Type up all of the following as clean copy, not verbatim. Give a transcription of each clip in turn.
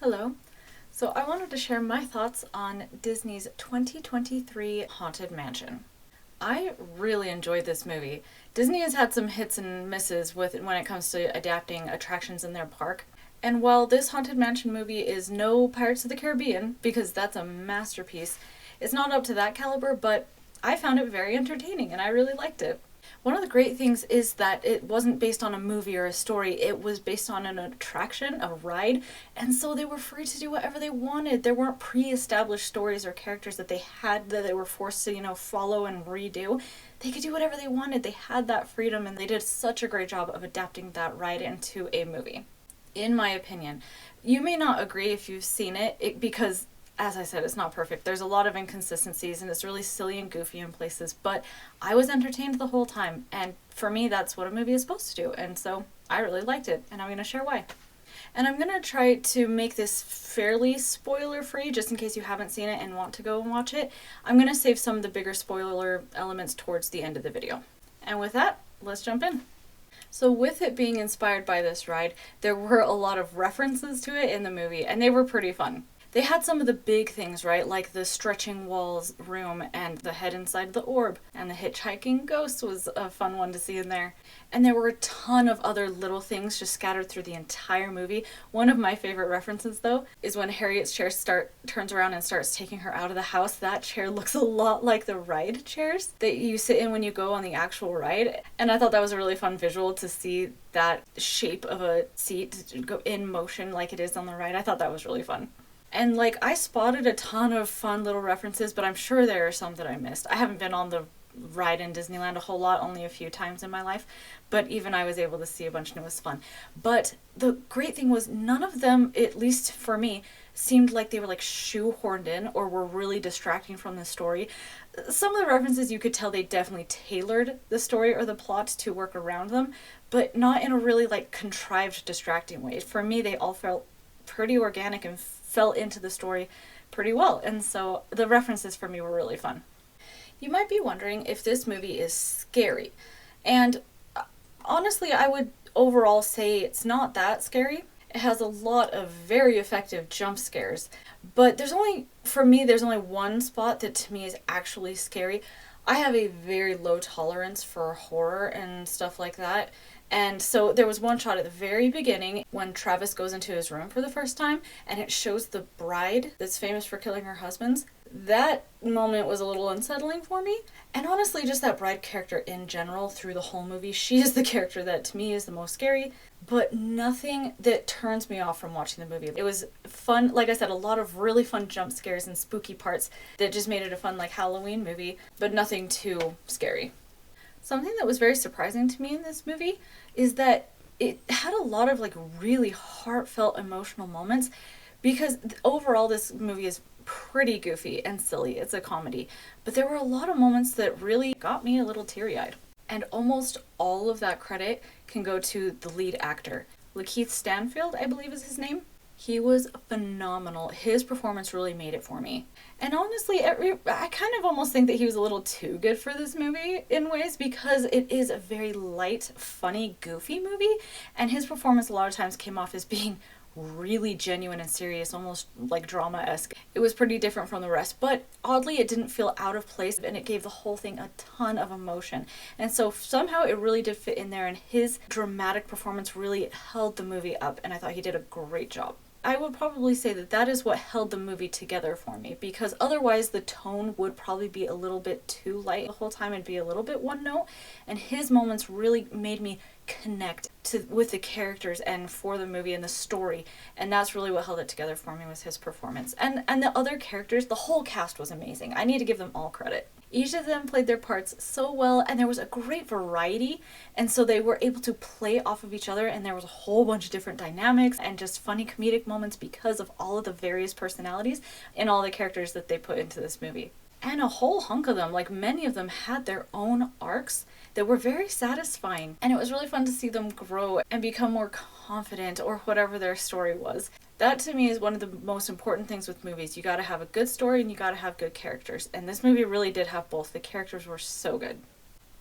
Hello. So I wanted to share my thoughts on Disney's 2023 Haunted Mansion. I really enjoyed this movie. Disney has had some hits and misses when it comes to adapting attractions in their park. And while this Haunted Mansion movie is no Pirates of the Caribbean, because that's a masterpiece, it's not up to that caliber, but I found it very entertaining and I really liked it. One of the great things is that it wasn't based on a movie or a story, it was based on an attraction, a ride, and so they were free to do whatever they wanted. There weren't pre established stories or characters that they had that they were forced to, follow and redo. They could do whatever they wanted. They had that freedom, and they did such a great job of adapting that ride into a movie. In my opinion, you may not agree if you've seen it because as I said, it's not perfect. There's a lot of inconsistencies and it's really silly and goofy in places, but I was entertained the whole time. And for me, that's what a movie is supposed to do. And so I really liked it, and I'm going to share why. And I'm going to try to make this fairly spoiler free, just in case you haven't seen it and want to go and watch it. I'm going to save some of the bigger spoiler elements towards the end of the video. And with that, let's jump in. So with it being inspired by this ride, there were a lot of references to it in the movie, and they were pretty fun. They had some of the big things, right? Like the stretching walls room and the head inside the orb. And the hitchhiking ghost was a fun one to see in there. And there were a ton of other little things just scattered through the entire movie. One of my favorite references, though, is when Harriet's chair turns around and starts taking her out of the house. That chair looks a lot like the ride chairs that you sit in when you go on the actual ride. And I thought that was a really fun visual to see that shape of a seat go in motion like it is on the ride. I thought that was really fun. And I spotted a ton of fun little references, but I'm sure there are some that I missed. I haven't been on the ride in Disneyland a whole lot, only a few times in my life, but even I was able to see a bunch and it was fun. But the great thing was none of them, at least for me, seemed like they were shoehorned in or were really distracting from the story. Some of the references you could tell they definitely tailored the story or the plot to work around them, but not in a really contrived, distracting way. For me, they all felt pretty organic and fell into the story pretty well, and so the references for me were really fun. You might be wondering if this movie is scary, and honestly I would overall say it's not that scary. It has a lot of very effective jump scares, but there's only one spot that to me is actually scary. I have a very low tolerance for horror and stuff like that. And so there was one shot at the very beginning when Travis goes into his room for the first time and it shows the bride that's famous for killing her husbands. That moment was a little unsettling for me. And honestly, just that bride character in general through the whole movie, she is the character that to me is the most scary, but nothing that turns me off from watching the movie. It was fun, like I said, a lot of really fun jump scares and spooky parts that just made it a fun Halloween movie, but nothing too scary. Something that was very surprising to me in this movie is that it had a lot of really heartfelt emotional moments, because overall this movie is pretty goofy and silly. It's a comedy, but there were a lot of moments that really got me a little teary-eyed. And almost all of that credit can go to the lead actor. Lakeith Stanfield, I believe is his name. He was phenomenal. His performance really made it for me. And honestly, I kind of almost think that he was a little too good for this movie in ways, because it is a very light, funny, goofy movie, and his performance a lot of times came off as being really genuine and serious, almost drama-esque. It was pretty different from the rest, but oddly it didn't feel out of place, and it gave the whole thing a ton of emotion. And so somehow it really did fit in there, and his dramatic performance really held the movie up, and I thought he did a great job. I would probably say that is what held the movie together for me, because otherwise the tone would probably be a little bit too light the whole time and be a little bit one note, and his moments really made me connect with the characters and for the movie and the story, and that's really what held it together for me, was his performance. And the other characters, the whole cast was amazing. I need to give them all credit. Each of them played their parts so well, and there was a great variety, and so they were able to play off of each other, and there was a whole bunch of different dynamics and just funny comedic moments because of all of the various personalities and all the characters that they put into this movie. And a whole hunk of them, many of them, had their own arcs that were very satisfying, and it was really fun to see them grow and become more confident, or whatever their story was. That to me is one of the most important things with movies. You gotta have a good story and you gotta have good characters, and this movie really did have both. The characters were so good.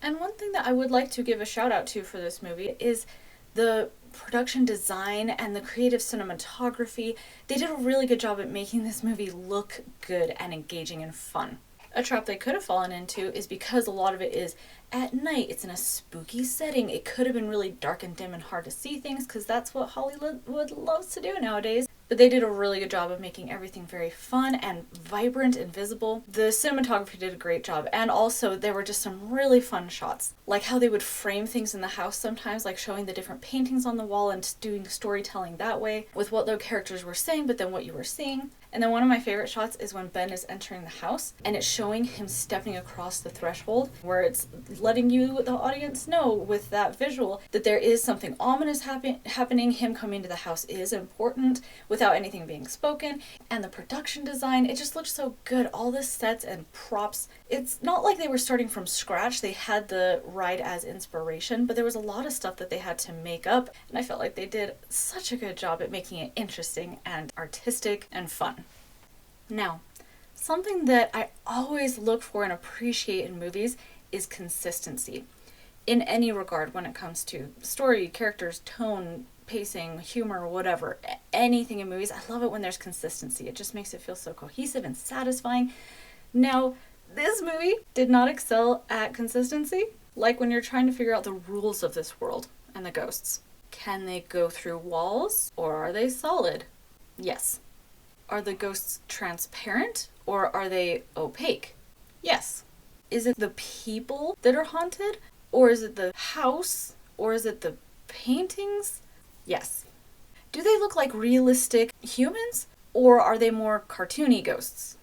And one thing that I would like to give a shout out to for this movie is the production design and the creative cinematography, they did a really good job at making this movie look good and engaging and fun. A trap they could have fallen into is because a lot of it is at night, it's in a spooky setting. It could have been really dark and dim and hard to see things because that's what Hollywood loves to do nowadays. But they did a really good job of making everything very fun and vibrant and visible. The cinematography did a great job, and also there were just some really fun shots, like how they would frame things in the house sometimes, like showing the different paintings on the wall and doing storytelling that way with what the characters were saying, but then what you were seeing. And then one of my favorite shots is when Ben is entering the house and it's showing him stepping across the threshold, where it's letting you, the audience, know with that visual that there is something ominous happening. Him coming to the house is important without anything being spoken. And the production design, it just looked so good. All the sets and props, it's not like they were starting from scratch. They had the ride as inspiration, but there was a lot of stuff that they had to make up, and I felt like they did such a good job at making it interesting and artistic and fun. Now, something that I always look for and appreciate in movies is consistency. In any regard, when it comes to story, characters, tone, pacing, humor, whatever, anything in movies, I love it when there's consistency. It just makes it feel so cohesive and satisfying. Now, this movie did not excel at consistency, like when you're trying to figure out the rules of this world and the ghosts. Can they go through walls, or are they solid? Yes. Are the ghosts transparent, or are they opaque? Yes. Is it the people that are haunted, or is it the house, or is it the paintings? Yes. Do they look like realistic humans, or are they more cartoony ghosts?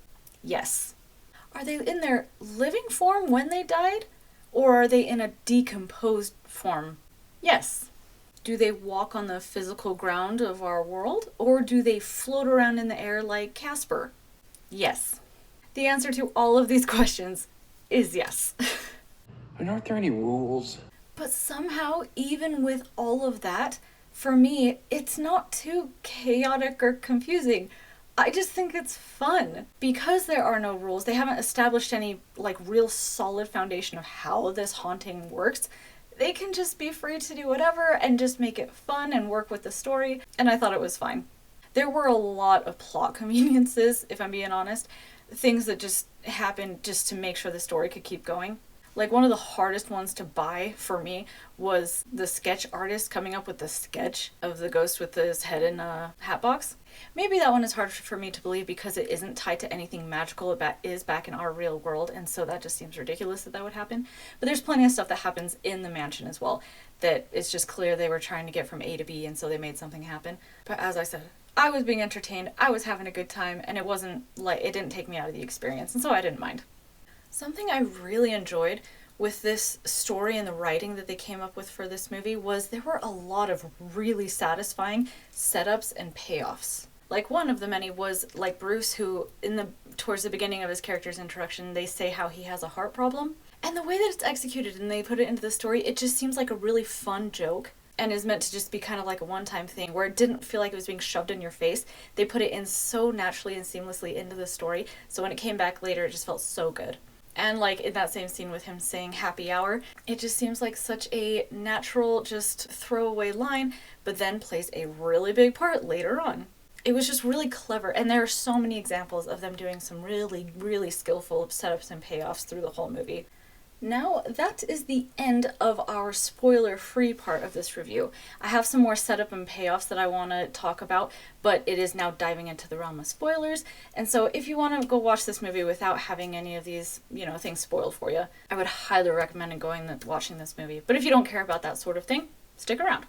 Yes. Are they in their living form when they died, or are they in a decomposed form? Yes. Do they walk on the physical ground of our world, or do they float around in the air like Casper? Yes. The answer to all of these questions is yes. And aren't there any rules? But somehow, even with all of that, for me, it's not too chaotic or confusing. I just think it's fun. Because there are no rules, they haven't established any real solid foundation of how this haunting works. They can just be free to do whatever and just make it fun and work with the story, and I thought it was fine. There were a lot of plot conveniences, if I'm being honest, things that just happened just to make sure the story could keep going. Like, one of the hardest ones to buy for me was the sketch artist coming up with the sketch of the ghost with his head in a hat box. Maybe that one is hard for me to believe because it isn't tied to anything magical. It is back in our real world, and so that just seems ridiculous that would happen. But there's plenty of stuff that happens in the mansion as well that it's just clear they were trying to get from A to B, and so they made something happen. But as I said, I was being entertained, I was having a good time, and it didn't take me out of the experience, and so I didn't mind. Something I really enjoyed with this story and the writing that they came up with for this movie was there were a lot of really satisfying setups and payoffs. Like, one of the many was like Bruce, who towards the beginning of his character's introduction, they say how he has a heart problem. And the way that it's executed and they put it into the story, it just seems like a really fun joke and is meant to just be kind of like a one-time thing where it didn't feel like it was being shoved in your face. They put it in so naturally and seamlessly into the story, so when it came back later, it just felt so good. And like in that same scene with him saying happy hour, it just seems like such a natural, just throwaway line, but then plays a really big part later on. It was just really clever, and there are so many examples of them doing some really, really skillful setups and payoffs through the whole movie. Now, that is the end of our spoiler-free part of this review. I have some more setup and payoffs that I want to talk about, but it is now diving into the realm of spoilers, and so if you want to go watch this movie without having any of these, things spoiled for you, I would highly recommend watching this movie. But if you don't care about that sort of thing, stick around.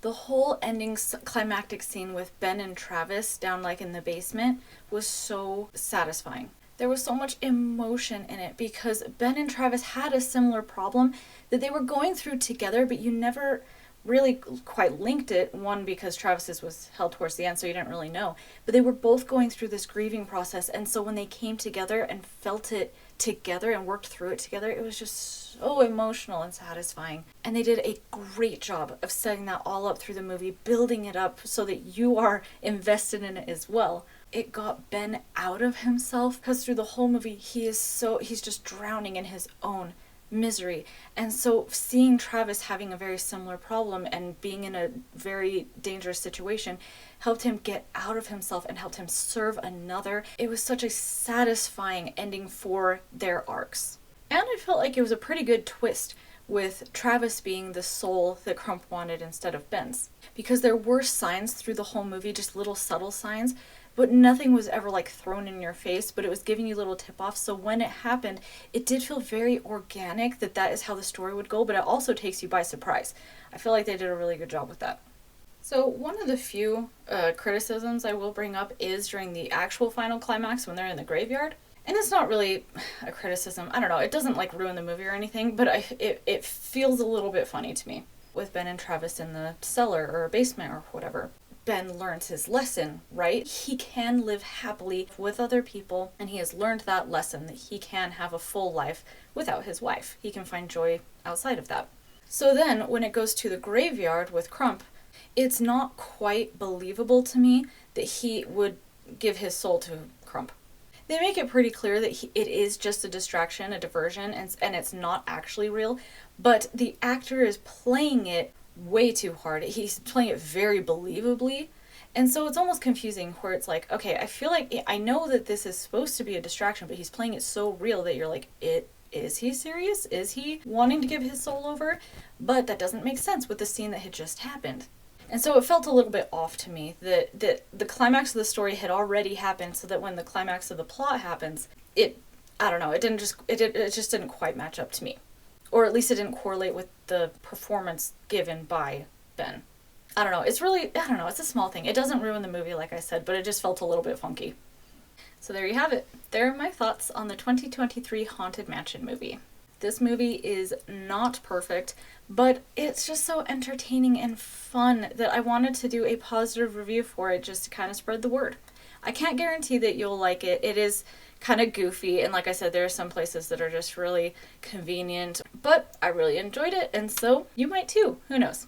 The whole ending climactic scene with Ben and Travis down in the basement was so satisfying. There was so much emotion in it because Ben and Travis had a similar problem that they were going through together, but you never really quite linked it. One, because Travis's was held towards the end, so you didn't really know. But they were both going through this grieving process, and so when they came together and felt it together and worked through it together, it was just so emotional and satisfying. And they did a great job of setting that all up through the movie, building it up so that you are invested in it as well. It got Ben out of himself because through the whole movie he's just drowning in his own misery. And so seeing Travis having a very similar problem and being in a very dangerous situation helped him get out of himself and helped him serve another. It was such a satisfying ending for their arcs. And I felt like it was a pretty good twist with Travis being the soul that Crump wanted instead of Ben's. Because there were signs through the whole movie, just little subtle signs, but nothing was ever like thrown in your face, but it was giving you little tip-offs. So when it happened, it did feel very organic that is how the story would go, but it also takes you by surprise. I feel like they did a really good job with that. So one of the few criticisms I will bring up is during the actual final climax when they're in the graveyard. And it's not really a criticism. I don't know. It doesn't like ruin the movie or anything, but it feels a little bit funny to me. With Ben and Travis in the cellar or basement or whatever, Ben learns his lesson, right? He can live happily with other people, and he has learned that lesson that he can have a full life without his wife. He can find joy outside of that. So then, when it goes to the graveyard with Crump, it's not quite believable to me that he would give his soul to Crump. They make it pretty clear that it is just a distraction, a diversion, and it's not actually real. But the actor is playing it way too hard. He's playing it very believably. And so it's almost confusing where it's like, okay, I feel like I know that this is supposed to be a distraction, but he's playing it so real that you're like, is he serious? Is he wanting to give his soul over? But that doesn't make sense with the scene that had just happened. And so it felt a little bit off to me that the climax of the story had already happened, so that when the climax of the plot happens, I don't know, it just didn't quite match up to me. Or at least it didn't correlate with the performance given by Ben. I don't know, it's a small thing. It doesn't ruin the movie, like I said, but it just felt a little bit funky. So there you have it. There are my thoughts on the 2023 Haunted Mansion movie. This movie is not perfect, but it's just so entertaining and fun that I wanted to do a positive review for it just to kind of spread the word. I can't guarantee that you'll like it. It is kind of goofy, and like I said, there are some places that are just really convenient, but I really enjoyed it, and so you might too. Who knows?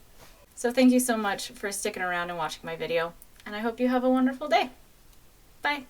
So thank you so much for sticking around and watching my video, and I hope you have a wonderful day. Bye!